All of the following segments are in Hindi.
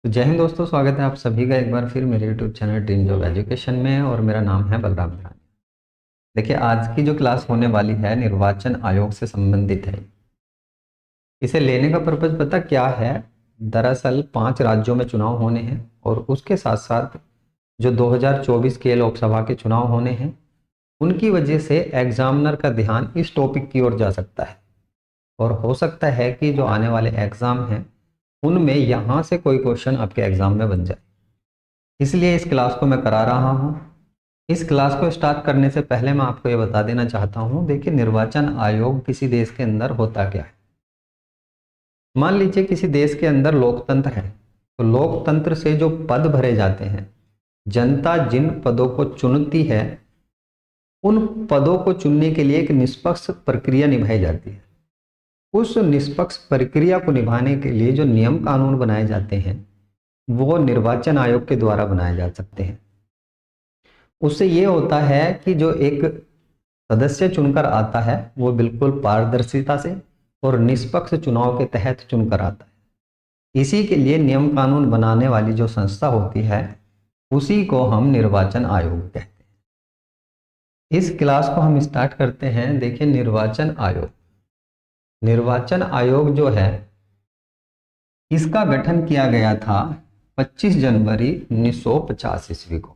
तो जय हिंद दोस्तों, स्वागत है आप सभी का एक बार फिर मेरे YouTube channel dream job education में। और मेरा नाम है बलराम धरानी। देखिए, आज की जो क्लास होने वाली है निर्वाचन आयोग से संबंधित है। इसे लेने का पर्पज पता क्या है? दरअसल 5 राज्यों में चुनाव होने हैं और उसके साथ साथ जो 2024 के लोकसभा के चुनाव होने हैं, उनकी वजह से एग्जामिनर का ध्यान इस टॉपिक की ओर जा सकता है। और हो सकता है कि जो आने वाले एग्जाम हैं उनमें यहाँ से कोई क्वेश्चन आपके एग्जाम में बन जाए। इसलिए इस क्लास को मैं करा रहा हूँ। इस क्लास को स्टार्ट करने से पहले मैं आपको ये बता देना चाहता हूँ। देखिए, निर्वाचन आयोग किसी देश के अंदर होता क्या है। मान लीजिए किसी देश के अंदर लोकतंत्र है, तो लोकतंत्र से जो पद भरे जाते हैं, जनता जिन पदों को चुनती है, उन पदों को चुनने के लिए एक निष्पक्ष प्रक्रिया निभाई जाती है। उस निष्पक्ष प्रक्रिया को निभाने के लिए जो नियम कानून बनाए जाते हैं वो निर्वाचन आयोग के द्वारा बनाए जा सकते हैं। उससे ये होता है कि जो एक सदस्य चुनकर आता है वो बिल्कुल पारदर्शिता से और निष्पक्ष चुनाव के तहत चुनकर आता है। इसी के लिए नियम कानून बनाने वाली जो संस्था होती है उसी को हम निर्वाचन आयोग कहते हैं। इस क्लास को हम स्टार्ट करते हैं। देखिए, निर्वाचन आयोग जो है, इसका गठन किया गया था 25 जनवरी 1950 ईस्वी को।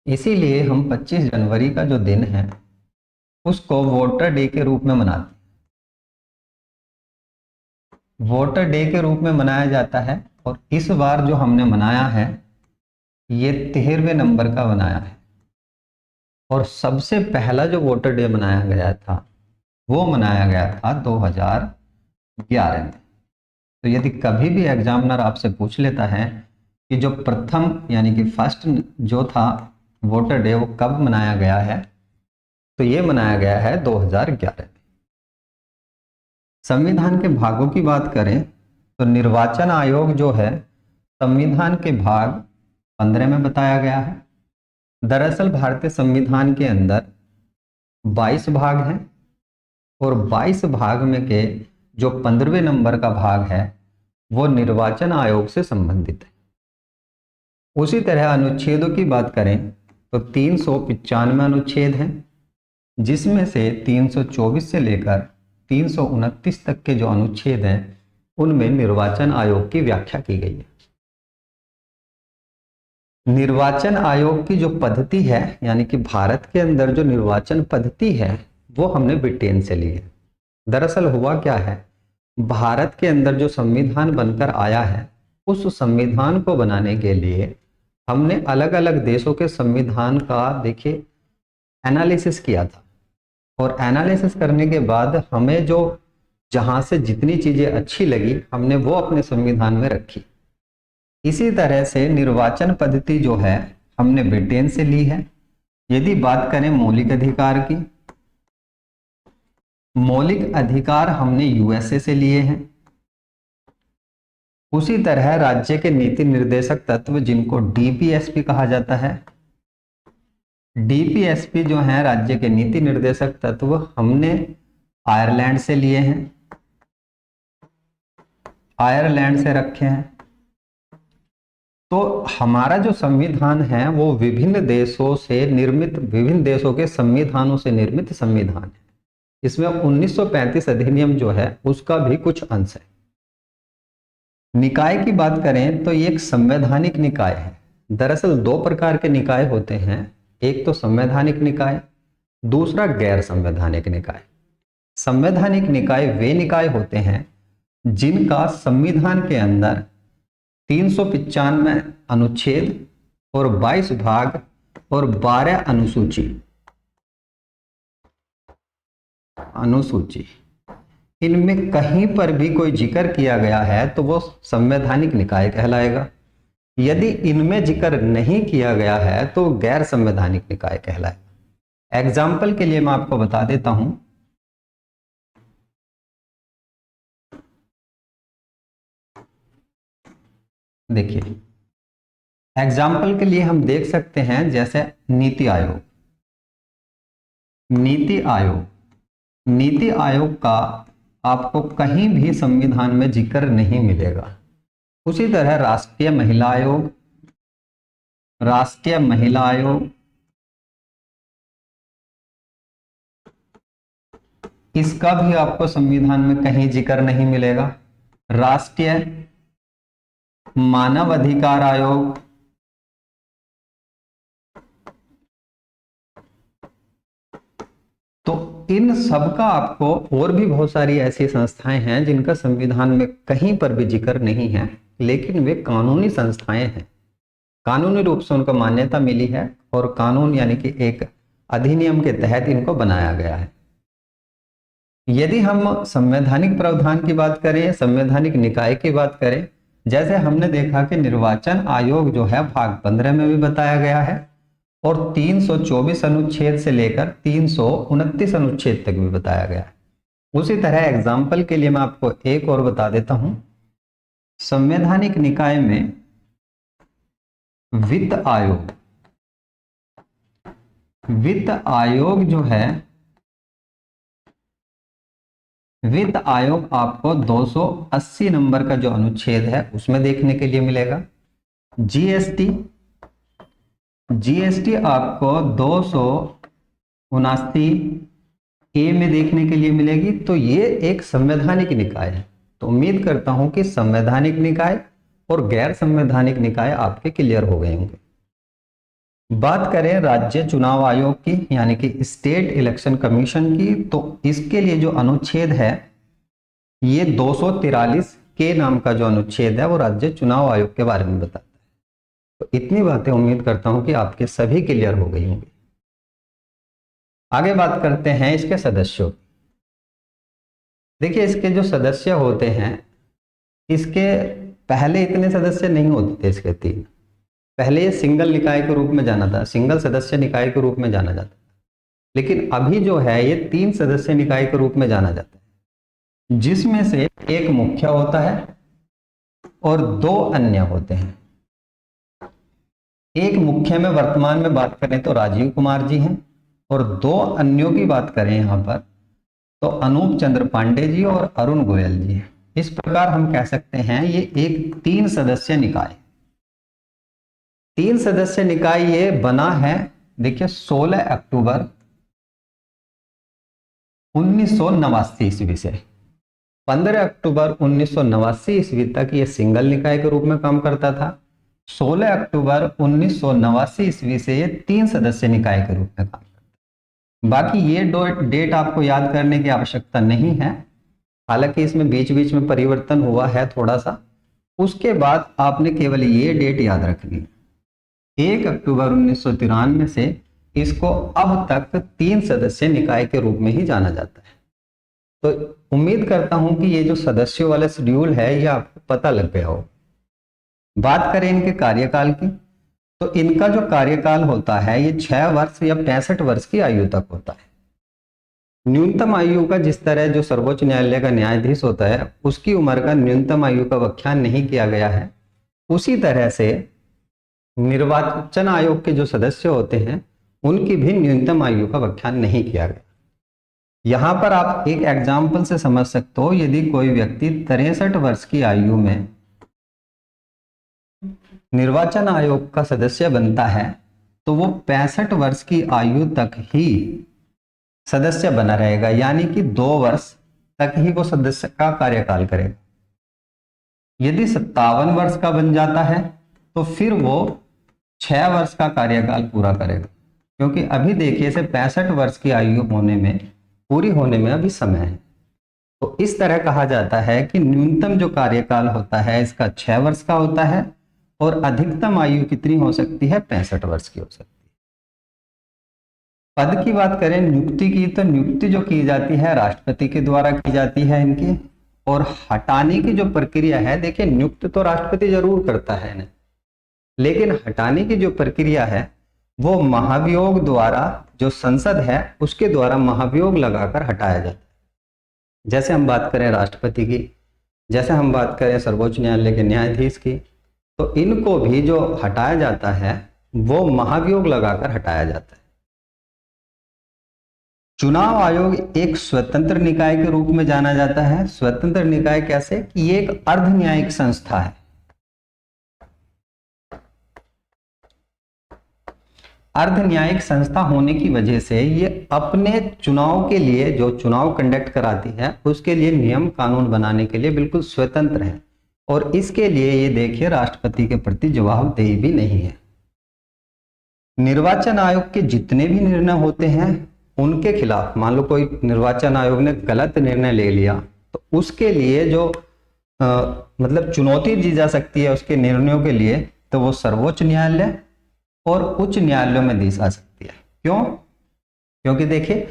इसीलिए हम 25 जनवरी का जो दिन है उसको वोटर डे के रूप में मनाते हैं। वोटर डे के रूप में मनाया जाता है और इस बार जो हमने मनाया है ये 13वें नंबर का मनाया है। और सबसे पहला जो वोटर डे मनाया गया था वो मनाया गया था 2011 में। तो यदि कभी भी एग्जामिनर आपसे पूछ लेता है कि जो प्रथम यानी कि फर्स्ट जो था वोटर डे वो कब मनाया गया है, तो ये मनाया गया है 2011 में। संविधान के भागों की बात करें तो निर्वाचन आयोग जो है संविधान के भाग 15 में बताया गया है। दरअसल भारतीय संविधान के अंदर 22 भाग हैं और 22 भाग में के जो 15वें नंबर का भाग है वो निर्वाचन आयोग से संबंधित है। उसी तरह अनुच्छेदों की बात करें तो 395 अनुच्छेद हैं, जिसमें से 324 से लेकर 329 तक के जो अनुच्छेद हैं उनमें निर्वाचन आयोग की व्याख्या की गई है। निर्वाचन आयोग की जो पद्धति है यानी कि भारत के अंदर जो निर्वाचन पद्धति है वो हमने ब्रिटेन से ली है। दरअसल हुआ क्या है, भारत के अंदर जो संविधान बनकर आया है उस संविधान को बनाने के लिए हमने अलग अलग देशों के संविधान का देखिए एनालिसिस किया था। और एनालिसिस करने के बाद हमें जो जहां से जितनी चीजें अच्छी लगी हमने वो अपने संविधान में रखी। इसी तरह से निर्वाचन पद्धति जो है हमने ब्रिटेन से ली है। यदि बात करें मौलिक अधिकार की, मौलिक अधिकार हमने यूएसए से लिए हैं। उसी तरह राज्य के नीति निर्देशक तत्व जिनको डीपीएसपी कहा जाता है, डीपीएसपी जो है राज्य के नीति निर्देशक तत्व हमने आयरलैंड से लिए हैं, आयरलैंड से रखे हैं। तो हमारा जो संविधान है वो विभिन्न देशों से निर्मित, विभिन्न देशों के संविधानों से निर्मित संविधान है। इसमें 1935 अधिनियम जो है उसका भी कुछ अंश है। निकाय की बात करें तो ये एक संवैधानिक निकाय है। दरअसल 2 प्रकार के निकाय होते हैं, एक तो संवैधानिक निकाय, दूसरा गैर संवैधानिक निकाय। संवैधानिक निकाय वे निकाय होते हैं जिनका संविधान के अंदर 395 अनुच्छेद और 22 भाग और 12 अनुसूची इनमें कहीं पर भी कोई जिक्र किया गया है तो वो संवैधानिक निकाय कहलाएगा। यदि इनमें जिक्र नहीं किया गया है तो गैर संवैधानिक निकाय कहलाएगा। एग्जाम्पल के लिए मैं आपको बता देता हूं। देखिए, एग्जाम्पल के लिए हम देख सकते हैं जैसे नीति आयोग। नीति आयोग का आपको कहीं भी संविधान में जिक्र नहीं मिलेगा। उसी तरह राष्ट्रीय महिला आयोग, राष्ट्रीय महिला आयोग, इसका भी आपको संविधान में कहीं जिक्र नहीं मिलेगा। राष्ट्रीय मानव अधिकार आयोग, तो इन सब का आपको, और भी बहुत सारी ऐसी संस्थाएं हैं जिनका संविधान में कहीं पर भी जिक्र नहीं है, लेकिन वे कानूनी संस्थाएं हैं, कानूनी रूप से उनको मान्यता मिली है और कानून यानी कि एक अधिनियम के तहत इनको बनाया गया है। यदि हम संवैधानिक प्रावधान की बात करें, संवैधानिक निकाय की बात करें, जैसे हमने देखा कि निर्वाचन आयोग जो है भाग 15 में भी बताया गया है और 324 अनुच्छेद से लेकर 329 अनुच्छेद तक भी बताया गया है। उसी तरह एग्जाम्पल के लिए मैं आपको एक और बता देता हूं, संवैधानिक निकाय में वित्त आयोग, वित्त आयोग जो है, वित्त आयोग आपको 280 नंबर का जो अनुच्छेद है उसमें देखने के लिए मिलेगा। जीएसटी, जीएसटी आपको 279 ए में देखने के लिए मिलेगी। तो ये एक संवैधानिक निकाय है। तो उम्मीद करता हूं कि संवैधानिक निकाय और गैर संवैधानिक निकाय आपके क्लियर हो गए होंगे। बात करें राज्य चुनाव आयोग की यानी कि स्टेट इलेक्शन कमीशन की, तो इसके लिए जो अनुच्छेद है ये 243 के नाम का जो अनुच्छेद है वो राज्य चुनाव आयोग के बारे में बताता है। तो इतनी बातें उम्मीद करता हूं कि आपके सभी क्लियर हो गई होंगी। आगे बात करते हैं इसके सदस्यों। देखिए इसके जो सदस्य होते हैं, इसके पहले इतने सदस्य नहीं होते थे, इसके 3। पहले ये सिंगल निकाय के रूप में जाना था, सिंगल सदस्य निकाय के रूप में जाना जाता था, लेकिन अभी जो है ये 3 सदस्य निकाय के रूप में जाना जाता है, जिसमें से एक मुख्य होता है और 2 अन्य होते हैं। एक मुख्य में वर्तमान में बात करें तो राजीव कुमार जी हैं और 2 अन्यों की बात करें यहां पर तो अनूप चंद्र पांडे जी और अरुण गोयल जी हैं। इस प्रकार हम कह सकते हैं ये एक 3 सदस्य निकाय, 3 सदस्य निकाय ये बना है। देखिए 16 अक्टूबर 1989 ईस्वी से 15 अक्टूबर 1989 ईस्वी तक ये सिंगल निकाय के रूप में काम करता था। 16 अक्टूबर 1989 ईस्वी से ये 3 सदस्य निकाय के रूप में काम करता है। बाकी ये डेट आपको याद करने की आवश्यकता नहीं है, हालांकि इसमें बीच बीच में परिवर्तन हुआ है थोड़ा सा। उसके बाद आपने केवल ये डेट याद रखनी है, 1 अक्टूबर 1993 से इसको अब तक 3 सदस्य निकाय के रूप में ही जाना जाता है। तो उम्मीद करता हूं कि ये जो सदस्यों वाला शेड्यूल है ये आपको पता लग गया हो। बात करें इनके कार्यकाल की, तो इनका जो कार्यकाल होता है ये 6 वर्ष या 65 वर्ष की आयु तक होता है। न्यूनतम आयु का, जिस तरह जो सर्वोच्च न्यायालय का न्यायाधीश होता है उसकी उम्र का न्यूनतम आयु का व्याख्यान नहीं किया गया है, उसी तरह से निर्वाचन आयोग के जो सदस्य होते हैं उनकी भी न्यूनतम आयु का व्याख्यान नहीं किया गया। यहां पर आप एक एग्जाम्पल से समझ सकते हो, यदि कोई व्यक्ति 63 वर्ष की आयु में निर्वाचन आयोग का सदस्य बनता है तो वो 65 वर्ष की आयु तक ही सदस्य बना रहेगा, यानी कि 2 वर्ष तक ही वो सदस्य का कार्यकाल करेगा। यदि 57 वर्ष का बन जाता है तो फिर वो 6 वर्ष का कार्यकाल पूरा करेगा, क्योंकि अभी देखिए इसे 65 वर्ष की आयु होने में, पूरी होने में अभी समय है। तो इस तरह कहा जाता है कि न्यूनतम जो कार्यकाल होता है इसका 6 वर्ष का होता है और अधिकतम आयु कितनी हो सकती है, 65 वर्ष की हो सकती है। पद की बात करें नियुक्ति की, तो नियुक्ति जो की जाती है राष्ट्रपति के द्वारा की जाती है इनकी, और हटाने की जो प्रक्रिया है, देखिए नियुक्त तो राष्ट्रपति जरूर करता है इन्हें, लेकिन हटाने की जो प्रक्रिया है वो महाभियोग द्वारा, जो संसद है उसके द्वारा महाभियोग लगाकर हटाया जाता है। जैसे हम बात करें राष्ट्रपति की, जैसे हम बात करें सर्वोच्च न्यायालय के न्यायाधीश की, तो इनको भी जो हटाया जाता है वो महाभियोग लगाकर हटाया जाता है। चुनाव आयोग एक स्वतंत्र निकाय के रूप में जाना जाता है। स्वतंत्र निकाय कैसे कि ये एक अर्ध न्यायिक संस्था है, अर्ध न्यायिक संस्था होने की वजह से ये अपने चुनाव के लिए, जो चुनाव कंडक्ट कराती है, उसके लिए नियम कानून बनाने के लिए बिल्कुल स्वतंत्र है, और इसके लिए ये देखिए राष्ट्रपति के प्रति जवाबदेही भी नहीं है। निर्वाचन आयोग के जितने भी निर्णय होते हैं उनके खिलाफ, मान लो कोई निर्वाचन आयोग ने गलत निर्णय ले लिया, तो उसके लिए जो मतलब चुनौती दी जा सकती है उसके निर्णयों के लिए, तो वो सर्वोच्च न्यायालय और उच्च न्यायालयों में दी जा सकती है। क्यों? क्योंकि देखिए,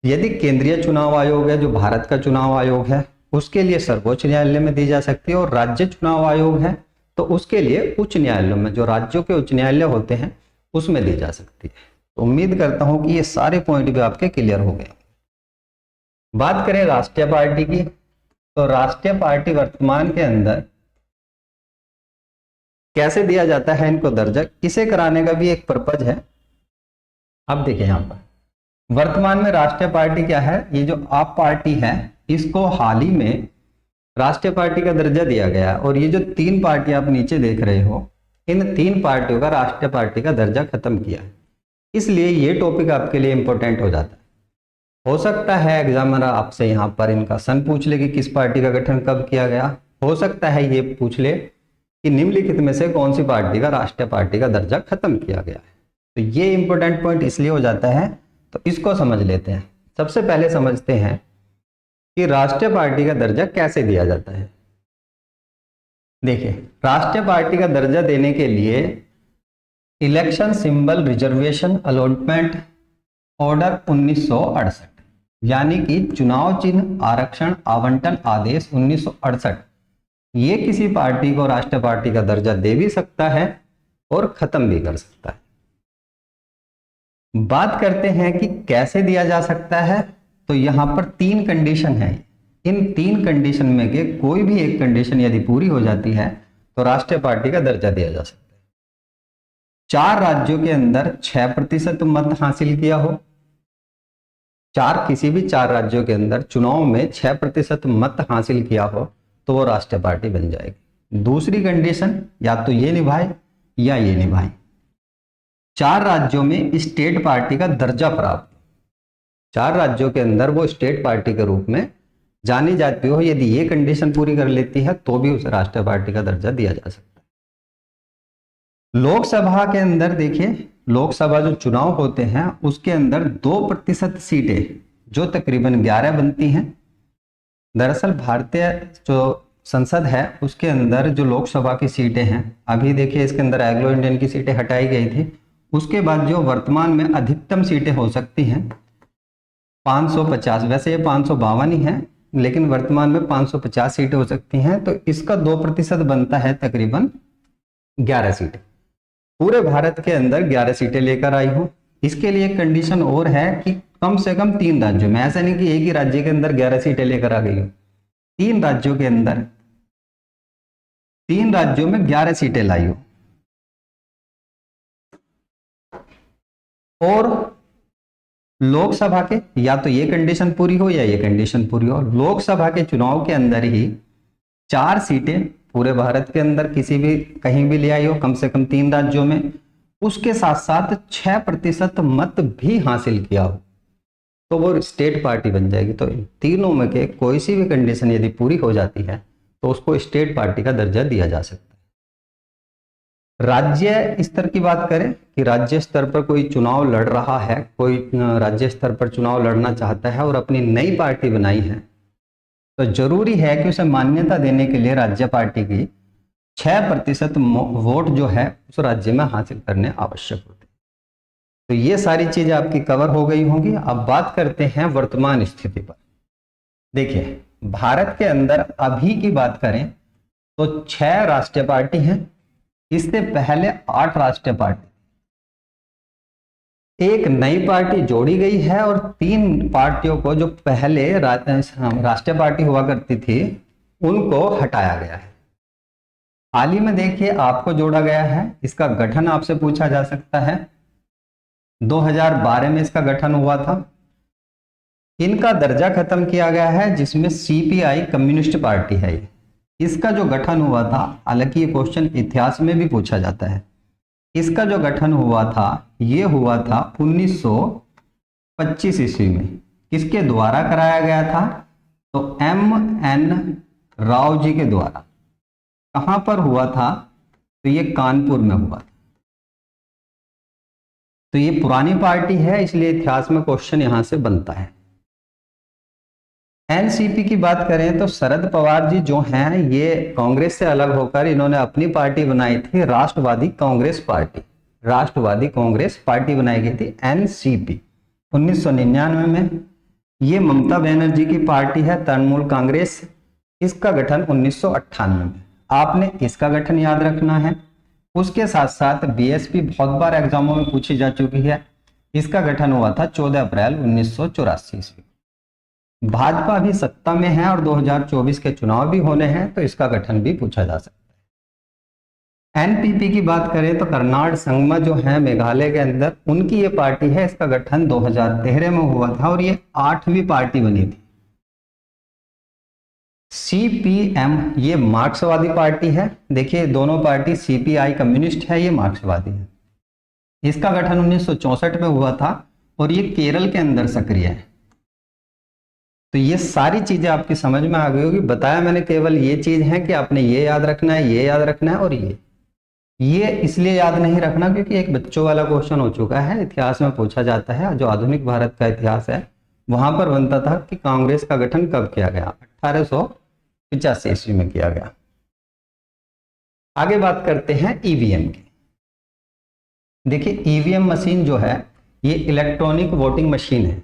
यदि केंद्रीय चुनाव आयोग है, जो भारत का चुनाव आयोग है, उसके लिए सर्वोच्च न्यायालय में दी जा सकती है, और राज्य चुनाव आयोग है तो उसके लिए उच्च न्यायालयों में, जो राज्यों के उच्च न्यायालय होते हैं, उसमें दी जा सकती है। तो उम्मीद करता हूं कि ये सारे पॉइंट भी आपके क्लियर हो गए। बात करें राष्ट्रीय पार्टी की, तो राष्ट्रीय पार्टी वर्तमान के अंदर कैसे दिया जाता है इनको दर्जा, इसे कराने का भी एक पर्पज है। अब देखिए यहां पर वर्तमान में राष्ट्रीय पार्टी क्या है, ये जो आप पार्टी है इसको हाल ही में राष्ट्रीय पार्टी का दर्जा दिया गया, और ये जो 3 पार्टी आप नीचे देख रहे हो, इन 3 पार्टियों का राष्ट्रीय पार्टी का दर्जा खत्म किया है। इसलिए ये टॉपिक आपके लिए इंपॉर्टेंट हो जाता है। हो सकता है एग्जामिनर आपसे यहाँ पर इनका सन पूछ ले कि किस पार्टी का गठन कब किया गया, हो सकता है ये पूछ ले कि निम्नलिखित में से कौन सी पार्टी का राष्ट्रीय पार्टी का दर्जा खत्म किया गया है। तो ये इंपॉर्टेंट पॉइंट इसलिए हो जाता है, तो इसको समझ लेते हैं। सबसे पहले समझते हैं कि राष्ट्रीय पार्टी का दर्जा कैसे दिया जाता है। देखिए, राष्ट्रीय पार्टी का दर्जा देने के लिए election symbol reservation allotment order 1968, यानी कि चुनाव चिन्ह आरक्षण आवंटन आदेश 1968, ये किसी पार्टी को राष्ट्रीय पार्टी का दर्जा दे भी सकता है और खत्म भी कर सकता है। बात करते हैं कि कैसे दिया जा सकता है, तो यहां पर 3 कंडीशन है। इन 3 कंडीशन में के कोई भी एक कंडीशन यदि पूरी हो जाती है तो राष्ट्रीय पार्टी का दर्जा दिया जा सकता है। 4 राज्यों के अंदर 6% मत हासिल किया हो, किसी भी 4 राज्यों के अंदर चुनाव में 6% मत हासिल किया हो तो वो राष्ट्रीय पार्टी बन जाएगी। दूसरी कंडीशन या तो ये निभाए या ये निभाए, 4 राज्यों में स्टेट पार्टी का दर्जा प्राप्त, 4 राज्यों के अंदर वो स्टेट पार्टी के रूप में जानी जाती हो, यदि ये कंडीशन पूरी कर लेती है तो भी उसे राष्ट्रीय पार्टी का दर्जा दिया जा सकता है। लोकसभा के अंदर देखिए, लोकसभा जो चुनाव होते हैं उसके अंदर 2% सीटें जो तकरीबन 11 बनती हैं। दरअसल भारतीय जो संसद है उसके अंदर जो लोकसभा की सीटें हैं, अभी देखिए इसके अंदर एंग्लो इंडियन की सीटें हटाई गई थी, उसके बाद जो वर्तमान में अधिकतम सीटें हो सकती हैं 550, वैसे ये 552 ही है, लेकिन वर्तमान में 550 सीटें हो सकती हैं, तो इसका 2% बनता है तकरीबन 11 सीटें। पूरे भारत के अंदर 11 सीटें लेकर आई हूं। इसके लिए एक कंडीशन और है कि कम से कम 3 राज्यों में, ऐसा नहीं कि एक ही राज्य के अंदर 11 सीटें लेकर आ गई हो, 3 राज्यों के अंदर, 3 राज्यों में 11 सीटें लाई हो। और लोकसभा के या तो ये कंडीशन पूरी हो या ये कंडीशन पूरी हो, लोकसभा के चुनाव के अंदर ही 4 सीटें पूरे भारत के अंदर किसी भी कहीं भी ले आई हो, कम से कम 3 राज्यों में, उसके साथ साथ 6% मत भी हासिल किया हो तो वो स्टेट पार्टी बन जाएगी। तो इन तीनों में के कोई सी भी कंडीशन यदि पूरी हो जाती है तो उसको स्टेट पार्टी का दर्जा दिया जा सकता है। राज्य स्तर की बात करें कि राज्य स्तर पर कोई चुनाव लड़ रहा है, कोई राज्य स्तर पर चुनाव लड़ना चाहता है और अपनी नई पार्टी बनाई है, तो जरूरी है कि उसे मान्यता देने के लिए राज्य पार्टी की 6% वोट जो है उस राज्य में हासिल करने आवश्यक होते हैं। तो ये सारी चीजें आपकी कवर हो गई होंगी। अब बात करते हैं वर्तमान स्थिति पर। देखिए, भारत के अंदर अभी की बात करें तो 6 राष्ट्रीय पार्टी हैं, इससे पहले 8 राष्ट्रीय पार्टी, एक नई पार्टी जोड़ी गई है और 3 पार्टियों को जो पहले राष्ट्रीय पार्टी हुआ करती थी उनको हटाया गया है। हाल ही में देखिए आपको जोड़ा गया है, इसका गठन आपसे पूछा जा सकता है, 2012 में इसका गठन हुआ था। इनका दर्जा खत्म किया गया है जिसमें सीपीआई कम्युनिस्ट पार्टी है। इसका जो गठन हुआ था, हालांकि ये क्वेश्चन इतिहास में भी पूछा जाता है, इसका जो गठन हुआ था ये हुआ था 1925 ईस्वी में। किसके द्वारा कराया गया था? तो M.N. राव जी के द्वारा। कहां पर हुआ था? तो ये कानपुर में हुआ था। तो ये पुरानी पार्टी है, इसलिए इतिहास में क्वेश्चन यहां से बनता है। एनसीपी की बात करें तो शरद पवार जी जो हैं ये कांग्रेस से अलग होकर इन्होंने अपनी पार्टी बनाई थी, राष्ट्रवादी कांग्रेस पार्टी। राष्ट्रवादी कांग्रेस पार्टी बनाई गई थी एनसीपी 1999 में। ये ममता बनर्जी की पार्टी है तृणमूल कांग्रेस। इसका गठन 1998 में। आपने इसका गठन याद रखना है। उसके साथ साथ बीएसपी बहुत बार एग्जामों में पूछी जा चुकी है। इसका गठन हुआ था 14 अप्रैल 1984 ईस्वी। भाजपा भी सत्ता में है और 2024 के चुनाव भी होने हैं, तो इसका गठन भी पूछा जा सकता है। एनपीपी की बात करें तो कर्नाड संगमा जो है मेघालय के अंदर, उनकी ये पार्टी है। इसका गठन 2013 में हुआ था और ये 8वीं पार्टी बनी थी। सीपीएम ये मार्क्सवादी पार्टी है। देखिए दोनों पार्टी, सीपीआई कम्युनिस्ट है, ये मार्क्सवादी है। इसका गठन 1964 में हुआ था और ये केरल के अंदर सक्रिय है। तो ये सारी चीजें आपकी समझ में आ गई होगी। बताया मैंने केवल ये चीज है कि आपने ये याद रखना है, ये याद रखना है और ये इसलिए याद नहीं रखना क्योंकि एक बच्चों वाला क्वेश्चन हो चुका है, इतिहास में पूछा जाता है। जो आधुनिक भारत का इतिहास है वहां पर बनता था कि कांग्रेस का गठन कब किया गया, 1885 ईस्वी में किया गया। आगे बात करते हैं ईवीएम की। देखिए ईवीएम मशीन जो है ये इलेक्ट्रॉनिक वोटिंग मशीन है।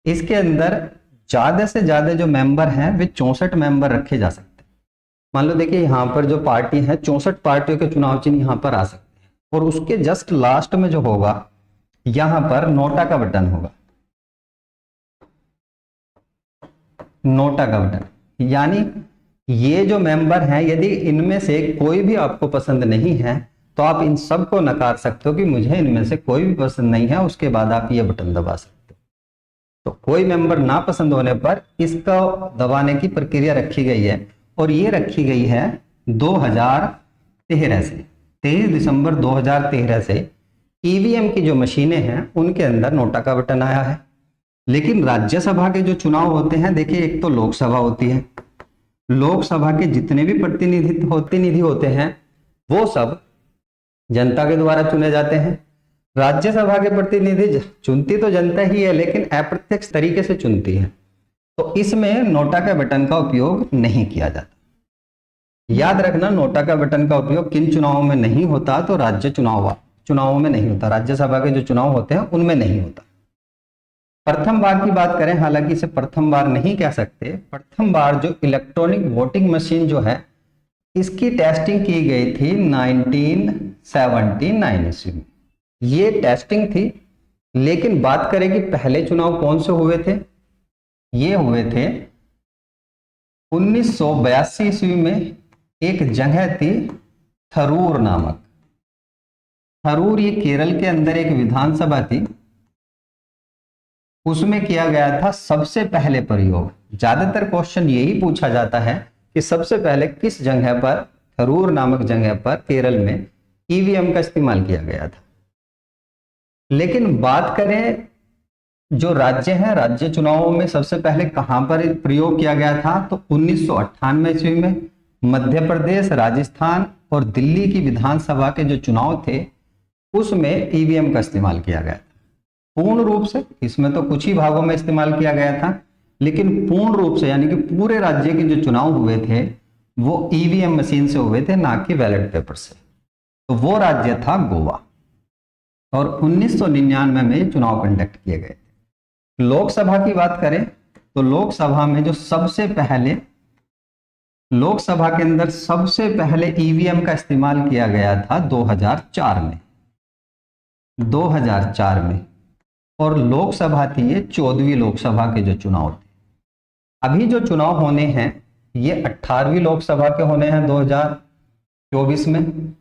इसके अंदर ज्यादा से ज्यादा जो मेंबर हैं वे 64 मेंबर रखे जा सकते हैं। मान लो देखिए यहाँ पर जो पार्टी है 64 पार्टियों के चुनाव चिन्ह यहाँ पर आ सकते हैं और उसके जस्ट लास्ट में जो होगा यहाँ पर नोटा का बटन होगा। नोटा का बटन यानी ये जो मेंबर हैं, यदि इनमें से कोई भी आपको पसंद नहीं है तो आप इन सब को नकार सकते हो कि मुझे इनमें से कोई भी पसंद नहीं है। उसके बाद आप ये बटन दबा सकते हो। तो कोई मेंबर ना पसंद होने पर इसका दबाने की प्रक्रिया रखी गई है और ये रखी गई है 2013 से। 23 दिसंबर 2013 से ईवीएम की जो मशीनें हैं उनके अंदर नोटा का बटन आया है। लेकिन राज्यसभा के जो चुनाव होते हैं, देखिए एक तो लोकसभा होती है, लोकसभा के जितने भी प्रतिनिधि होते हैं वो सब जनता के द्वारा चुने जाते हैं। राज्यसभा के प्रतिनिधि चुनती तो जनता ही है लेकिन अप्रत्यक्ष तरीके से चुनती है। तो इसमें नोटा के बटन का उपयोग नहीं किया जाता। याद रखना नोटा का बटन का उपयोग किन चुनावों में नहीं होता, तो राज्य चुनावों में नहीं होता। राज्यसभा के जो चुनाव होते हैं उनमें नहीं होता। प्रथम बार की बात करें, हालांकि इसे प्रथम बार नहीं कह सकते। प्रथम बार जो इलेक्ट्रॉनिक वोटिंग मशीन जो है इसकी टेस्टिंग की गई थी 1979 ईस्वी में। ये टेस्टिंग थी। लेकिन बात करें कि पहले चुनाव कौन से हुए थे, ये हुए थे 1982 ईस्वी में। एक जगह थी थरूर नामक। थरूर ये केरल के अंदर एक विधानसभा थी, उसमें किया गया था सबसे पहले प्रयोग। ज्यादातर क्वेश्चन यही पूछा जाता है कि सबसे पहले किस जगह पर, थरूर नामक जगह पर केरल में ईवीएम का इस्तेमाल किया गया था। लेकिन बात करें जो राज्य है, राज्य चुनावों में सबसे पहले कहां पर प्रयोग किया गया था, तो 1998 ईस्वी में मध्य प्रदेश, राजस्थान और दिल्ली की विधानसभा के जो चुनाव थे उसमें ईवीएम का इस्तेमाल किया गया था। पूर्ण रूप से, इसमें तो कुछ ही भागों में इस्तेमाल किया गया था, लेकिन पूर्ण रूप से यानी कि पूरे राज्य के जो चुनाव हुए थे वो ईवीएम मशीन से हुए थे, ना कि बैलेट पेपर से। तो वो राज्य था गोवा और 1999 में चुनाव कंडक्ट किए गए थे। लोकसभा की बात करें तो लोकसभा में जो लोकसभा के अंदर सबसे पहले ईवीएम का इस्तेमाल किया गया था 2004 में। और लोकसभा थी ये 14वीं लोकसभा के जो चुनाव थे। अभी जो चुनाव होने हैं ये 18वीं लोकसभा के होने हैं 2024 में।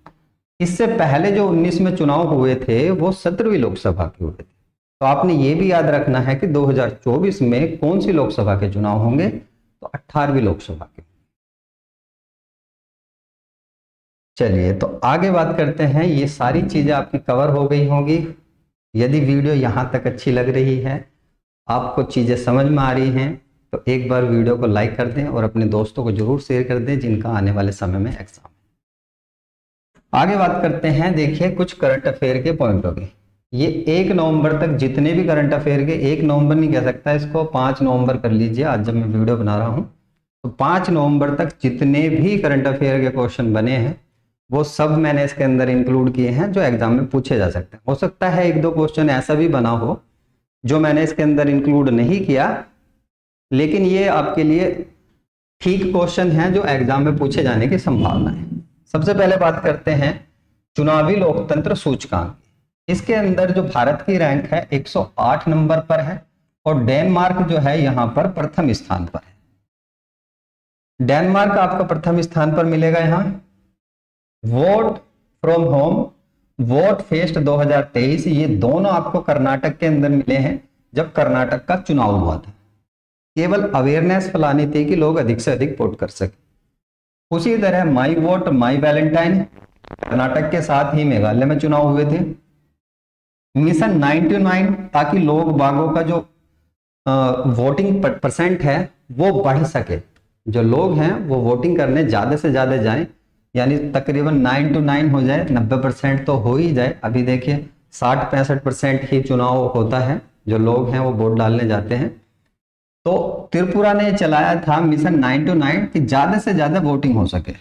इससे पहले जो 19 में चुनाव हुए थे वो 17वीं लोकसभा के हुए थे। तो आपने ये भी याद रखना है कि 2024 में कौन सी लोकसभा के चुनाव होंगे, तो 18वीं लोकसभा के। चलिए तो आगे बात करते हैं। ये सारी चीजें आपकी कवर हो गई होंगी। यदि वीडियो यहाँ तक अच्छी लग रही है, आपको चीजें समझ में आ रही हैं, तो एक बार वीडियो को लाइक कर दें और अपने दोस्तों को जरूर शेयर कर दें जिनका आने वाले समय में एग्जाम है। आगे बात करते हैं। देखिए कुछ करंट अफेयर के पॉइंट हो गए। ये 1 नवंबर तक जितने भी करंट अफेयर के, 1 नवंबर नहीं कह सकता इसको, 5 नवंबर कर लीजिए आज जब मैं वीडियो बना रहा हूँ। तो 5 नवंबर तक जितने भी करंट अफेयर के क्वेश्चन बने हैं वो सब मैंने इसके अंदर इंक्लूड किए हैं जो एग्जाम में पूछे जा सकते हैं। हो सकता है 1-2 क्वेश्चन ऐसा भी बना हो जो मैंने इसके अंदर इंक्लूड नहीं किया, लेकिन ये आपके लिए ठीक क्वेश्चन है जो एग्जाम में पूछे जाने की संभावना है। सबसे पहले बात करते हैं चुनावी लोकतंत्र सूचकांक। इसके अंदर जो भारत की रैंक है 108 नंबर पर है और डेनमार्क जो है यहां पर प्रथम स्थान पर है। डेनमार्क आपका प्रथम स्थान पर मिलेगा। यहां vote from home, vote fest 2023, ये दोनों आपको कर्नाटक के अंदर मिले हैं जब कर्नाटक का चुनाव हुआ था। केवल अवेयरनेस फैलानी थी कि लोग अधिक से अधिक वोट कर सके। उसी तरह माई वोट माई वैलेंटाइन, कर्नाटक के साथ ही मेघालय में चुनाव हुए थे। मिशन 99, ताकि लोग बागों का जो वोटिंग परसेंट है वो बढ़ सके, जो लोग हैं वो वोटिंग करने ज्यादा से ज्यादा जाएं, यानी तकरीबन 9 to 9 हो जाए, 90% तो हो ही जाए। अभी देखिए 60-65% ही चुनाव होता है, जो लोग हैं वो वोट डालने जाते हैं। तो त्रिपुरा ने चलाया था मिशन 9 to 9 कि ज्यादा से ज्यादा वोटिंग हो सके।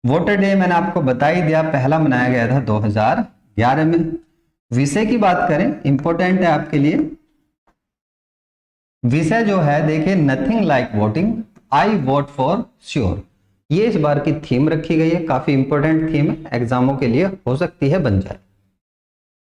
वोटर डे मैंने आपको बता ही दिया, पहला मनाया गया था 2011 में। विषय की बात करें, इंपॉर्टेंट है आपके लिए विषय जो है, देखिए nothing like voting, I vote for sure. ये इस बार की थीम रखी गई है, काफी इंपॉर्टेंट थीम है, एग्जामों के लिए हो सकती है बन जाए।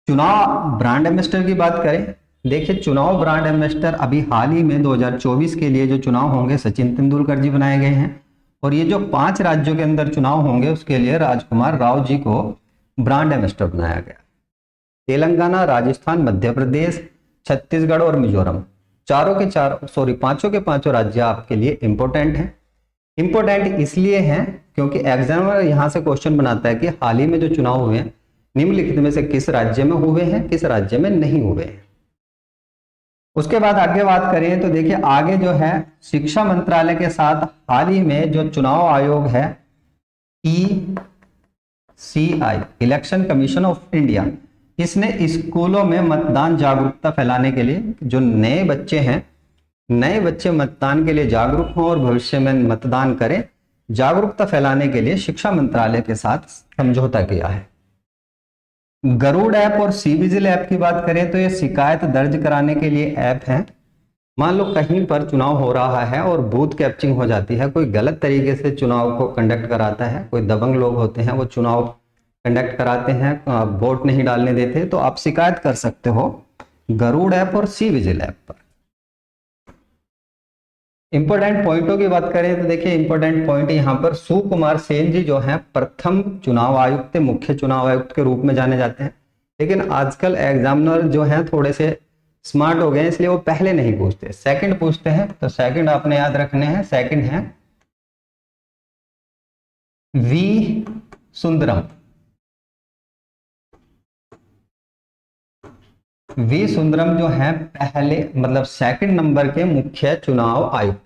चुनाव ब्रांड एम्बेसडर की बात करें, देखिए चुनाव ब्रांड एम्बेसडर अभी हाल ही में 2024 के लिए जो चुनाव होंगे सचिन तेंदुलकर जी बनाए गए हैं, और ये जो 5 राज्यों के अंदर चुनाव होंगे उसके लिए राजकुमार राव जी को ब्रांड एम्बेसडर बनाया गया। तेलंगाना, राजस्थान, मध्य प्रदेश, छत्तीसगढ़ और मिजोरम, पांचों के पांचों राज्य आपके लिए इंपॉर्टेंट हैं। इंपॉर्टेंट इसलिए हैं क्योंकि एग्जामिनर यहां से क्वेश्चन बनाता है कि हाल ही में जो चुनाव हुए हैं निम्नलिखित में से किस राज्य में हुए हैं, किस राज्य में नहीं हुए हैं। उसके बाद आगे बात करें तो देखिए आगे जो है शिक्षा मंत्रालय के साथ हाल ही में जो चुनाव आयोग है ECI, election commission of India, इसने स्कूलों में मतदान जागरूकता फैलाने के लिए जो नए बच्चे मतदान के लिए जागरूक हों और भविष्य में मतदान करें, जागरूकता फैलाने के लिए शिक्षा मंत्रालय के साथ समझौता किया है। गरुड़ ऐप और सी विजिल ऐप की बात करें तो ये शिकायत दर्ज कराने के लिए ऐप है। मान लो कहीं पर चुनाव हो रहा है और बूथ कैप्चरिंग हो जाती है, कोई गलत तरीके से चुनाव को कंडक्ट कराता है, कोई दबंग लोग होते हैं वो चुनाव कंडक्ट कराते हैं, वोट नहीं डालने देते, तो आप शिकायत कर सकते हो गरुड़ ऐप और सी विजिल ऐप पर। इंपॉर्टेंट पॉइंटों की बात करें तो देखिए इंपॉर्टेंट पॉइंट यहाँ पर सुकुमार सेन जी जो हैं प्रथम चुनाव आयुक्त, मुख्य चुनाव आयुक्त के रूप में जाने जाते हैं। लेकिन आजकल एग्जामिनर जो हैं थोड़े से स्मार्ट हो गए हैं, इसलिए वो पहले नहीं पूछते, सेकंड पूछते हैं। तो सेकंड आपने याद रखने हैं, सेकंड है वी सुंदरम। वी सुंदरम जो है पहले मतलब सेकंड नंबर के मुख्य चुनाव आयुक्त।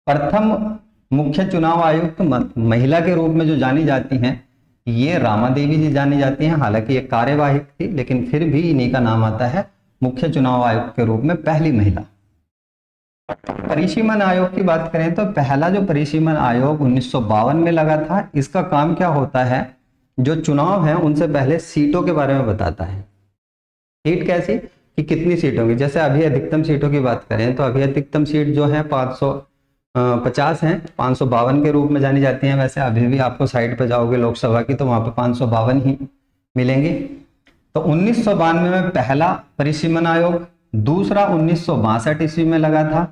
प्रथम मुख्य चुनाव आयुक्त महिला के रूप में जो जानी जाती हैं ये रामा देवी जी जानी जाती हैं। हालांकि ये कार्यवाहक थी लेकिन फिर भी इन्हीं का नाम आता है मुख्य चुनाव आयुक्त के रूप में, पहली महिला। परिसीमन आयोग की बात करें तो पहला जो परिसीमन आयोग 1952 में लगा था। इसका काम क्या होता है, जो चुनाव है उनसे पहले सीटों के बारे में बताता है। सीट कैसी कि कितनी सीट होंगी, जैसे अभी अधिकतम सीटों की बात करें तो अभी अधिकतम सीट जो है 550 हैं, 552 के रूप में जानी जाती हैं। वैसे अभी भी आपको साइट पे जाओगे लोकसभा की तो वहां पे 552 ही मिलेंगे। तो 1992 में पहला परिसीमन आयोग, दूसरा 1962 ईस्वी में लगा था,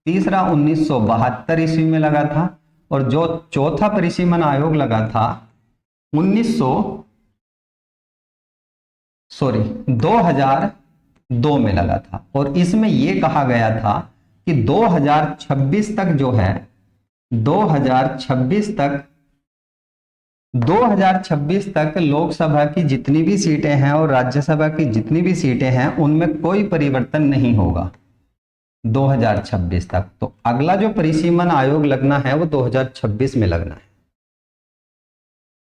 तीसरा 1972 ईस्वी में लगा था, और जो चौथा परिसीमन आयोग लगा था 2002 में लगा था। और इसमें यह कहा गया था कि 2026 तक जो है 2026 तक 2026 तक लोकसभा की जितनी भी सीटें हैं और राज्यसभा की जितनी भी सीटें हैं उनमें कोई परिवर्तन नहीं होगा 2026 तक। तो अगला जो परिसीमन आयोग लगना है वो 2026 में लगना है।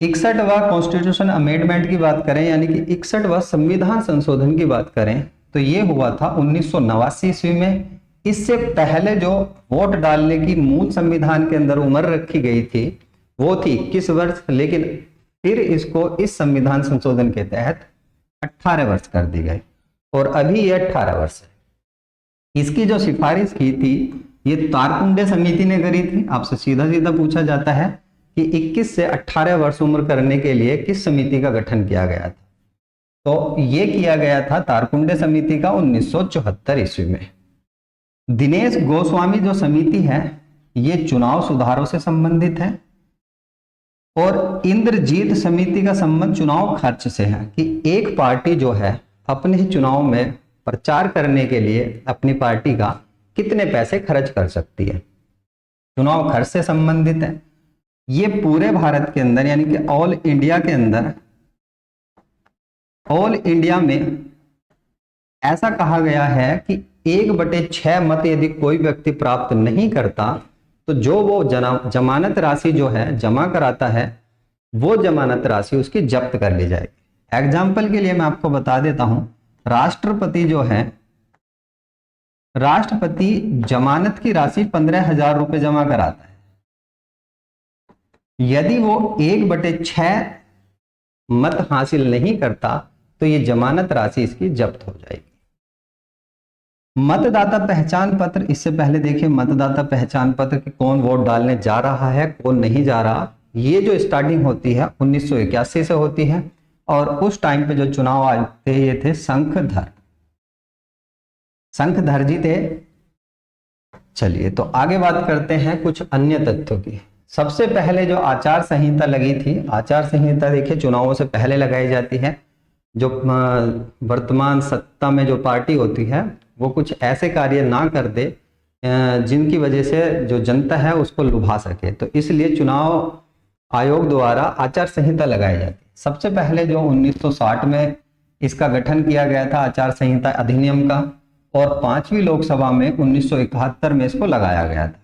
61वां कॉन्स्टिट्यूशन अमेंडमेंट की बात करें यानी कि 61वां संविधान संशोधन की बात करें तो ये हुआ था 1989 ईस्वी में। इससे पहले जो वोट डालने की मूल संविधान के अंदर उम्र रखी गई थी वो थी 21 वर्ष, लेकिन फिर इसको इस संविधान संशोधन के तहत 18 वर्ष कर दी गई और अभी ये 18 वर्ष है। इसकी जो सिफारिश की थी ये तारकुंडे समिति ने करी थी। आपसे सीधा सीधा पूछा जाता है कि 21 से 18 वर्ष उम्र करने के लिए किस समिति का गठन किया गया था, तो ये किया गया था तारकुंडे समिति का 1974 ईस्वी में। दिनेश गोस्वामी जो समिति है ये चुनाव सुधारों से संबंधित है और इंद्रजीत समिति का संबंध चुनाव खर्च से है कि एक पार्टी जो है अपने ही चुनाव में प्रचार करने के लिए अपनी पार्टी का कितने पैसे खर्च कर सकती है, चुनाव खर्च से संबंधित है। ये पूरे भारत के अंदर यानी कि ऑल इंडिया के अंदर, ऑल इंडिया में ऐसा कहा गया है कि 1/6 मत यदि कोई व्यक्ति प्राप्त नहीं करता तो जो वो जमानत राशि जो है जमा कराता है वो जमानत राशि उसकी जब्त कर ली जाएगी। एग्जाम्पल के लिए मैं आपको बता देता हूं, राष्ट्रपति जो है, राष्ट्रपति जमानत की राशि 15,000 रुपए जमा कराता है। यदि वो 1/6 मत हासिल नहीं करता तो ये जमानत राशि इसकी जब्त हो जाएगी। मतदाता पहचान पत्र, इससे पहले देखिए मतदाता पहचान पत्र कि कौन वोट डालने जा रहा है कौन नहीं जा रहा, ये जो स्टार्टिंग होती है 1981 से होती है और उस टाइम पे जो चुनाव आयोग थे ये थे शंखधर जी थे। चलिए तो आगे बात करते हैं कुछ अन्य तथ्यों की। सबसे पहले जो आचार संहिता लगी थी, आचार संहिता देखिए चुनावों से पहले लगाई जाती है। जो वर्तमान सत्ता में जो पार्टी होती है वो कुछ ऐसे कार्य ना कर दे जिनकी वजह से जो जनता है उसको लुभा सके, तो इसलिए चुनाव आयोग द्वारा आचार संहिता लगाई जाती है। सबसे पहले जो 1960 में इसका गठन किया गया था आचार संहिता अधिनियम का, और 5वीं लोकसभा में 1971 में इसको लगाया गया था।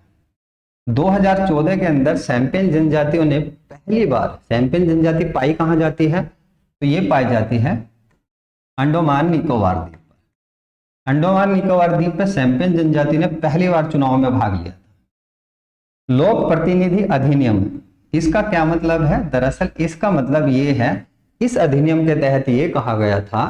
2014 के अंदर सैंपियन जनजातियों ने पहली बार, सैंपियन जनजाति पाई कहाँ जाती है तो ये पाई जाती है अंडमान निकोबार द्वीप पर। अंडमान निकोबार द्वीप पर सैंपियन जनजाति ने पहली बार चुनाव में भाग लिया था। लोक प्रतिनिधि अधिनियम, इसका क्या मतलब है? दरअसल इसका मतलब ये है, इस अधिनियम के तहत ये कहा गया था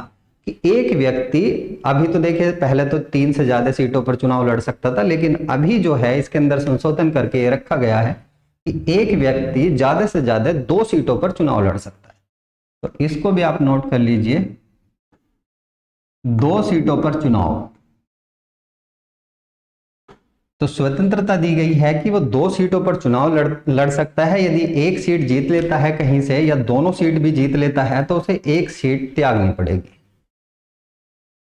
कि एक व्यक्ति, अभी तो देखिए पहले तो 3 से ज्यादा सीटों पर चुनाव लड़ सकता था, लेकिन अभी जो है इसके अंदर संशोधन करके ये रखा गया है कि एक व्यक्ति ज्यादा से ज्यादा 2 सीटों पर चुनाव लड़ सकता है। तो इसको भी आप नोट कर लीजिए, 2 सीटों पर चुनाव। तो स्वतंत्रता दी गई है कि वो 2 सीटों पर चुनाव लड़ सकता है। यदि एक सीट जीत लेता है कहीं से या दोनों सीट भी जीत लेता है तो उसे एक सीट त्यागनी पड़ेगी।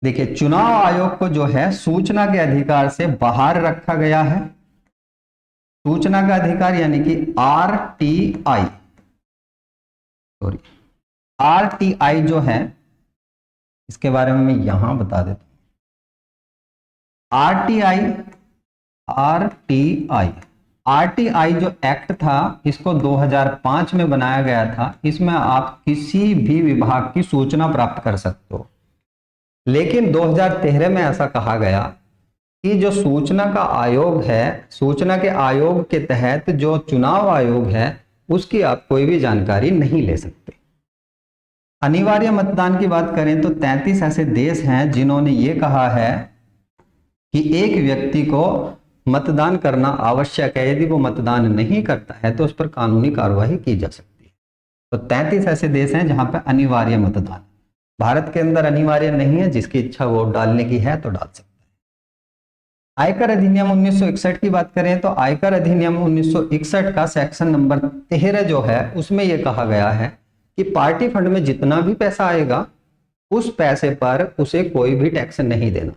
देखिए चुनाव आयोग को जो है सूचना के अधिकार से बाहर रखा गया है। सूचना का अधिकार यानी कि आरटीआई, सॉरी आरटीआई जो है इसके बारे में मैं यहां बता देता हूं। आरटीआई जो एक्ट था इसको 2005 में बनाया गया था। इसमें आप किसी भी विभाग की सूचना प्राप्त कर सकते हो, लेकिन 2013 में ऐसा कहा गया कि जो सूचना का आयोग है, सूचना के आयोग के तहत जो चुनाव आयोग है उसकी आप कोई भी जानकारी नहीं ले सकते। अनिवार्य मतदान की बात करें तो 33 ऐसे देश हैं जिन्होंने ये कहा है कि एक व्यक्ति को मतदान करना आवश्यक है, यदि वो मतदान नहीं करता है तो उस पर कानूनी कार्रवाई की जा सकती है। तो 33 ऐसे देश हैं जहां पर अनिवार्य मतदान। भारत के अंदर अनिवार्य नहीं है, जिसकी इच्छा वोट डालने की है तो डाल सकता है। आयकर अधिनियम 1961 की बात करें तो आयकर अधिनियम 1961 का सेक्शन नंबर 13 जो है उसमें यह कहा गया है कि पार्टी फंड में जितना भी पैसा आएगा उस पैसे पर उसे कोई भी टैक्स नहीं देना।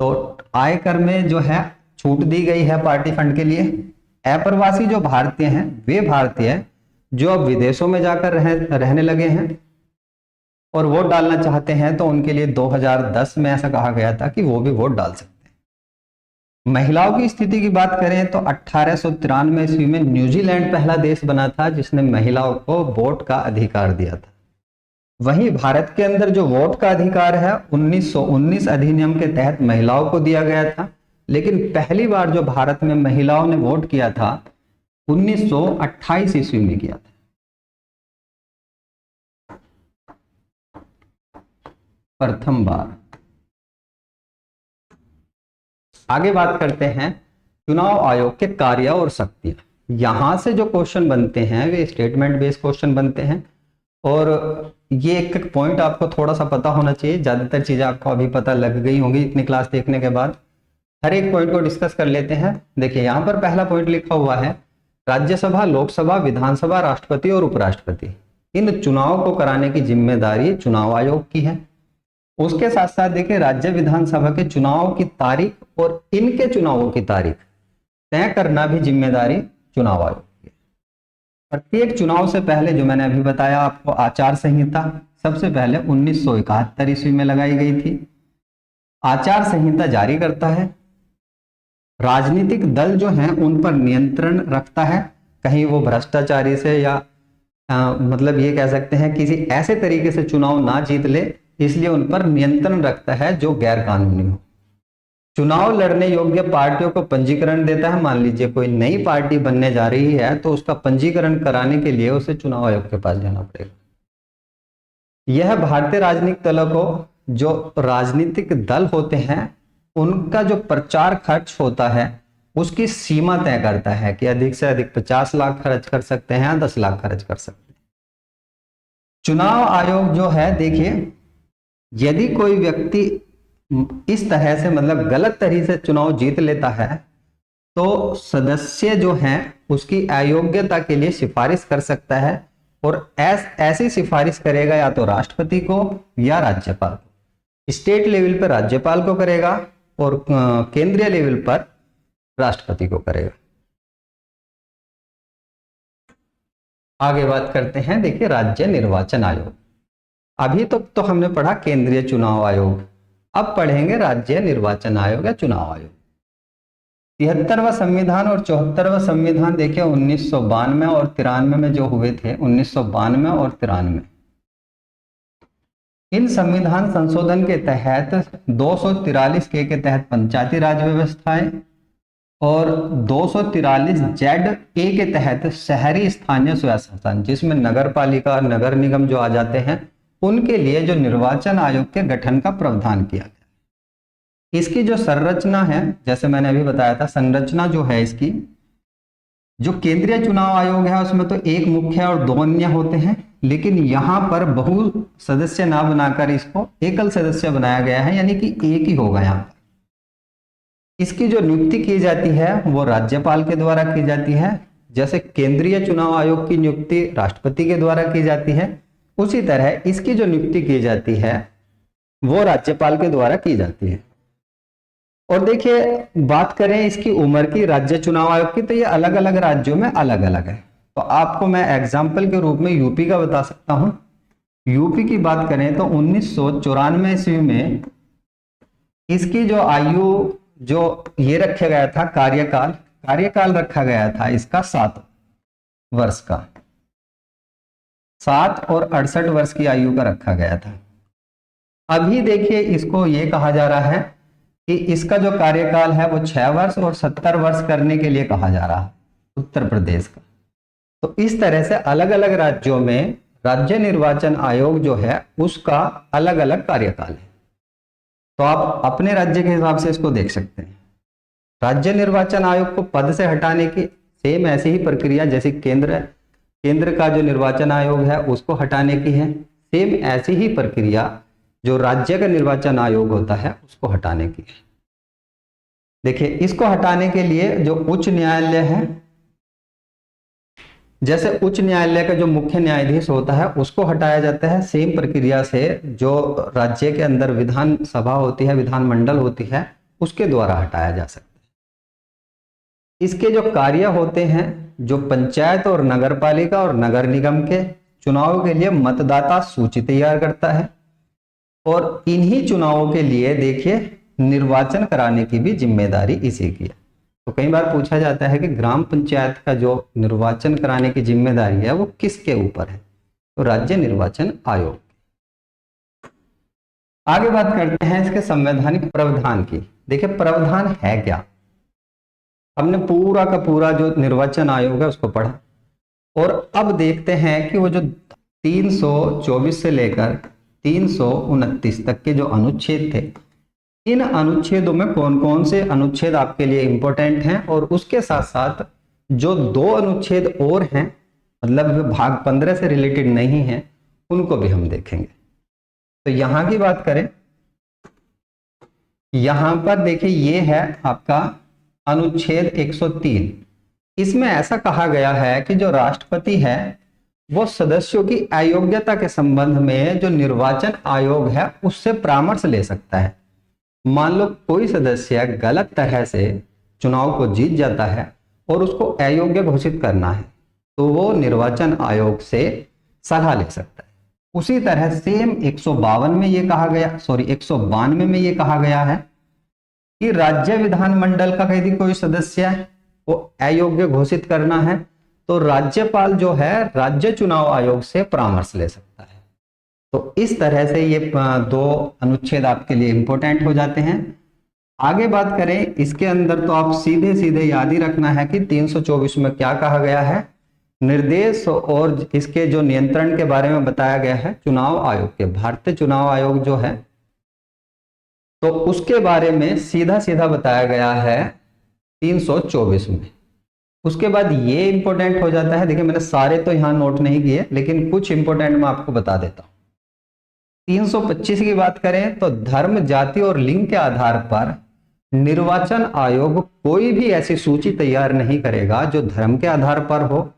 तो आयकर में जो है छूट दी गई है पार्टी फंड के लिए। अप्रवासी जो भारतीय हैं वे भारतीय जो अब विदेशों में जाकर रहने लगे हैं और वोट डालना चाहते हैं, तो उनके लिए 2010 में ऐसा कहा गया था कि वो भी वोट डाल सकते हैं। महिलाओं की स्थिति की बात करें तो 1893 ईस्वी में न्यूजीलैंड पहला देश बना था जिसने महिलाओं को वोट का अधिकार दिया था। वहीं भारत के अंदर जो वोट का अधिकार है 1919 अधिनियम के तहत महिलाओं को दिया गया था, लेकिन पहली बार जो भारत में महिलाओं ने वोट किया था 1928 ईस्वी में किया था। प्रथम बार। आगे बात करते हैं चुनाव आयोग के कार्य और शक्तियां। यहां से जो क्वेश्चन बनते हैं वे स्टेटमेंट बेस्ड क्वेश्चन बनते हैं, और ये एक एक पॉइंट आपको थोड़ा सा पता होना चाहिए। ज्यादातर चीजें आपको अभी पता लग गई होंगी इतनी क्लास देखने के बाद। हर एक पॉइंट को डिस्कस कर लेते हैं। देखिए यहाँ पर पहला पॉइंट लिखा हुआ है राज्यसभा, लोकसभा, विधानसभा, राष्ट्रपति और उपराष्ट्रपति, इन चुनाव को कराने की जिम्मेदारी चुनाव आयोग की है। उसके साथ साथ देखिए राज्य विधानसभा के चुनाव की तारीख और इनके चुनावों की तारीख तय करना भी जिम्मेदारी चुनाव आयोग की है। प्रत्येक चुनाव से पहले जो मैंने अभी बताया आपको आचार संहिता सबसे पहले 1971 ईस्वी में लगाई गई थी। आचार संहिता जारी करता है, राजनीतिक दल जो हैं उन पर नियंत्रण रखता है, कहीं वो भ्रष्टाचारी से या मतलब ये कह सकते हैं किसी ऐसे तरीके से चुनाव ना जीत ले, इसलिए उन पर नियंत्रण रखता है जो गैर कानूनी हो। चुनाव लड़ने योग्य पार्टियों को पंजीकरण देता है। मान लीजिए कोई नई पार्टी बनने जा रही है तो उसका पंजीकरण कराने के लिए उसे चुनाव आयोग के पास जाना पड़ेगा। यह भारतीय राजनीतिक दलों को, जो राजनीतिक दल होते हैं उनका जो प्रचार खर्च होता है उसकी सीमा तय करता है कि अधिक से अधिक 50 लाख खर्च कर सकते हैं, 10 लाख खर्च कर सकते हैं। चुनाव आयोग जो है देखिए, यदि कोई व्यक्ति इस तरह से मतलब गलत तरीके से चुनाव जीत लेता है तो सदस्य जो हैं उसकी अयोग्यता के लिए सिफारिश कर सकता है, और ऐसी सिफारिश करेगा या तो राष्ट्रपति को या राज्यपाल को। स्टेट लेवल पर राज्यपाल को करेगा और केंद्रीय लेवल पर राष्ट्रपति को करेगा। आगे बात करते हैं देखिए राज्य निर्वाचन आयोग। अभी तक तो हमने पढ़ा केंद्रीय चुनाव आयोग, अब पढ़ेंगे राज्य निर्वाचन आयोग या चुनाव आयोग। 73वां संविधान और 74वां संविधान देखिए 1992 और 93 में जो हुए थे, 1992 और 93, इन संविधान संशोधन के तहत 243 के तहत पंचायती राज व्यवस्थाएं और 243 जेड ए के तहत शहरी स्थानीय स्वशासन, जिसमें नगर पालिका नगर निगम जो आ जाते हैं उनके लिए जो निर्वाचन आयोग के गठन का प्रावधान किया गया। इसकी जो संरचना है, जैसे मैंने अभी बताया था, संरचना जो है इसकी, जो केंद्रीय चुनाव आयोग है उसमें तो एक मुख्य और 2 अन्य होते हैं, लेकिन यहां पर बहु सदस्य ना बनाकर इसको एकल सदस्य बनाया गया है, यानी कि एक ही होगा यहां पर। इसकी जो नियुक्ति की जाती है वो राज्यपाल के द्वारा की जाती है। जैसे केंद्रीय चुनाव आयोग की नियुक्ति राष्ट्रपति के द्वारा की जाती है, उसी तरह इसकी जो नियुक्ति की जाती है वो राज्यपाल के द्वारा की जाती है। और देखिए बात करें इसकी उम्र की राज्य चुनाव आयोग की, तो ये अलग अलग राज्यों में अलग अलग है। तो आपको मैं एग्जाम्पल के रूप में यूपी का बता सकता हूं। यूपी की बात करें तो 1994 ईस्वी में इसकी जो आयु जो ये रखा गया था कार्यकाल रखा गया था इसका 7 वर्ष का, 7 और 68 वर्ष की आयु का रखा गया था। अभी देखिए इसको ये कहा जा रहा है कि इसका जो कार्यकाल है वो 6 वर्ष और 70 वर्ष करने के लिए कहा जा रहा है उत्तर प्रदेश का। तो इस तरह से अलग अलग राज्यों में राज्य निर्वाचन आयोग जो है उसका अलग अलग कार्यकाल है। तो आप अपने राज्य के हिसाब से इसको देख सकते हैं। राज्य निर्वाचन आयोग को पद से हटाने की सेम ऐसी ही प्रक्रिया जैसे केंद्र का जो निर्वाचन आयोग है उसको हटाने की है, सेम ऐसी ही प्रक्रिया जो राज्य का निर्वाचन आयोग होता है उसको हटाने की है। देखिए इसको हटाने के लिए जो उच्च न्यायालय है, जैसे उच्च न्यायालय का जो मुख्य न्यायाधीश होता है उसको हटाया जाता है, सेम प्रक्रिया से जो राज्य के अंदर विधान सभा होती है, विधानमंडल होती है, उसके द्वारा हटाया जा सकता है। इसके जो कार्य होते हैं, जो पंचायत और नगर पालिका और नगर निगम के चुनाव के लिए मतदाता सूची तैयार करता है, और इन्हीं चुनावों के लिए देखिए निर्वाचन कराने की भी जिम्मेदारी इसी की है। तो कई बार पूछा जाता है कि ग्राम पंचायत का जो निर्वाचन कराने की जिम्मेदारी है वो किसके ऊपर है, तो राज्य निर्वाचन आयोग। आगे बात करते हैं इसके संवैधानिक प्रावधान की। देखिए प्रावधान है क्या, हमने पूरा का पूरा जो निर्वाचन आयोग है उसको पढ़ा, और अब देखते हैं कि वो जो 324 से लेकर 329 तक के जो अनुच्छेद थे, इन अनुच्छेदों में कौन कौन से अनुच्छेद आपके लिए इंपॉर्टेंट हैं, और उसके साथ साथ जो 2 अनुच्छेद और हैं, मतलब भाग 15 से रिलेटेड नहीं है, उनको भी हम देखेंगे। तो यहां की बात करें, यहां पर देखिए ये है आपका अनुच्छेद 103। इसमें ऐसा कहा गया है कि जो राष्ट्रपति है वो सदस्यों की अयोग्यता के संबंध में जो निर्वाचन आयोग है उससे परामर्श ले सकता है। मान लो कोई सदस्य गलत तरह से चुनाव को जीत जाता है और उसको अयोग्य घोषित करना है, तो वो निर्वाचन आयोग से सलाह ले सकता है। उसी तरह सेम 152 में ये कहा गया, 192 में ये कहा गया है कि राज्य विधानमंडल का यदि कोई सदस्य है वो अयोग्य घोषित करना है, तो राज्यपाल जो है राज्य चुनाव आयोग से परामर्श ले सकता है। तो इस तरह से ये 2 अनुच्छेद आपके लिए इंपॉर्टेंट हो जाते हैं। आगे बात करें इसके अंदर, तो आप सीधे सीधे याद ही रखना है कि 324 में क्या कहा गया है, निर्देश और इसके जो नियंत्रण के बारे में बताया गया है चुनाव आयोग के, भारतीय चुनाव आयोग जो है, तो उसके बारे में सीधा सीधा बताया गया है 324 में। उसके बाद ये इंपॉर्टेंट हो जाता है, देखिए मैंने सारे तो यहां नोट नहीं किए, लेकिन कुछ इंपॉर्टेंट मैं आपको बता देता हूं। 325 की बात करें तो धर्म, जाति और लिंग के आधार पर निर्वाचन आयोग कोई भी ऐसी सूची तैयार नहीं करेगा जो धर्म के आधार पर हो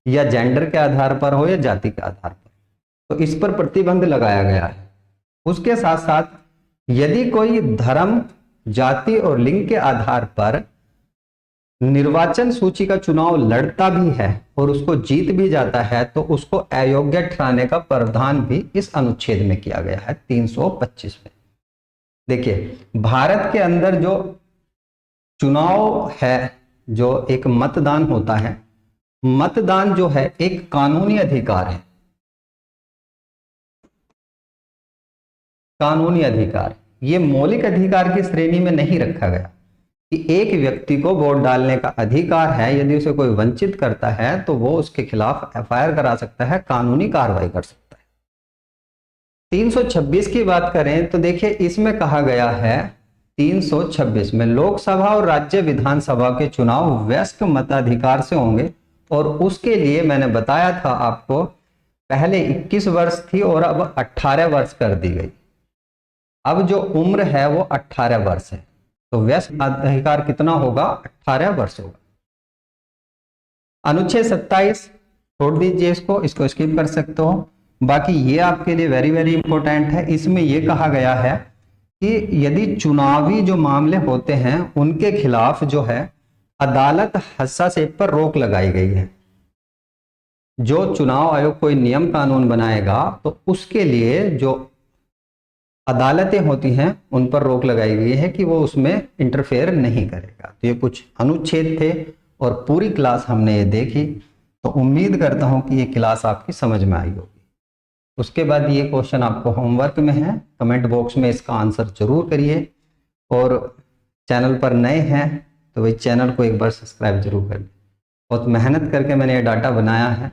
या जेंडर के आधार पर हो या जाति के आधार पर, तो इस पर प्रतिबंध लगाया गया है। उसके साथ साथ यदि कोई धर्म, जाति और लिंग के आधार पर निर्वाचन सूची का चुनाव लड़ता भी है और उसको जीत भी जाता है, तो उसको अयोग्य ठहराने का प्रावधान भी इस अनुच्छेद में किया गया है 325 में। देखिए भारत के अंदर जो चुनाव है, जो एक मतदान होता है, मतदान जो है एक कानूनी अधिकार है, कानूनी अधिकार, ये मौलिक अधिकार की श्रेणी में नहीं रखा गया कि एक व्यक्ति को वोट डालने का अधिकार है, यदि उसे कोई वंचित करता है तो वो उसके खिलाफ एफआईआर करा सकता है, कानूनी कार्रवाई कर सकता है। 326 की बात करें तो देखिए इसमें कहा गया है 326 में लोकसभा और राज्य विधानसभा के चुनाव वयस्क मताधिकार से होंगे, और उसके लिए मैंने बताया था आपको पहले 21 वर्ष थी और अब 18 वर्ष कर दी गई। अब जो उम्र है वो 18 वर्ष है, तो वयस्क मताधिकार कितना होगा, 18 वर्ष होगा। अनुच्छेद 27 छोड़ दीजिए, इसको स्किप कर सकते हो। बाकी ये आपके लिए वेरी वेरी इंपॉर्टेंट है। इसमें ये कहा गया है कि यदि चुनावी जो मामले होते हैं उनके खिलाफ जो है अदालत हस्तक्षेप पर रोक लगाई गई है। जो चुनाव आयोग कोई नियम कानून बनाएगा तो उसके लिए जो अदालतें होती हैं उन पर रोक लगाई गई है कि वो उसमें इंटरफेयर नहीं करेगा। तो ये कुछ अनुच्छेद थे और पूरी क्लास हमने ये देखी, तो उम्मीद करता हूं कि ये क्लास आपकी समझ में आई होगी। उसके बाद ये क्वेश्चन आपको होमवर्क में है, कमेंट बॉक्स में इसका आंसर जरूर करिए, और चैनल पर नए हैं तो भाई चैनल को एक बार सब्सक्राइब जरूर करें। बहुत मेहनत करके मैंने ये डाटा बनाया है,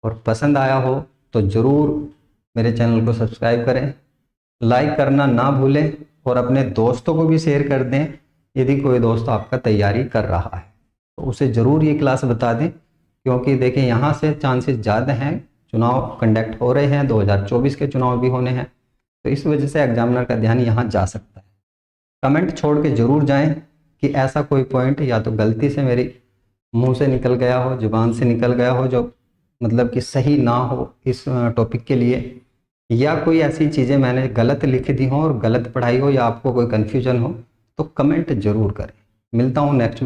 और पसंद आया हो तो ज़रूर मेरे चैनल को सब्सक्राइब करें, लाइक करना ना भूलें, और अपने दोस्तों को भी शेयर कर दें। यदि कोई दोस्त आपका तैयारी कर रहा है तो उसे ज़रूर ये क्लास बता दें, क्योंकि देखें यहाँ से चांसेस ज़्यादा हैं, चुनाव कंडक्ट हो रहे हैं, 2024 के चुनाव भी होने हैं, तो इस वजह से एग्जामिनर का ध्यान यहाँ जा सकता है। कमेंट छोड़ के ज़रूर जाएं कि ऐसा कोई पॉइंट या तो गलती से मेरी मुंह से निकल गया हो, जुबान से निकल गया हो, जो मतलब कि सही ना हो इस टॉपिक के लिए, या कोई ऐसी चीज़ें मैंने गलत लिख दी हों और गलत पढ़ाई हो, या आपको कोई कन्फ्यूजन हो, तो कमेंट जरूर करें। मिलता हूँ नेक्स्ट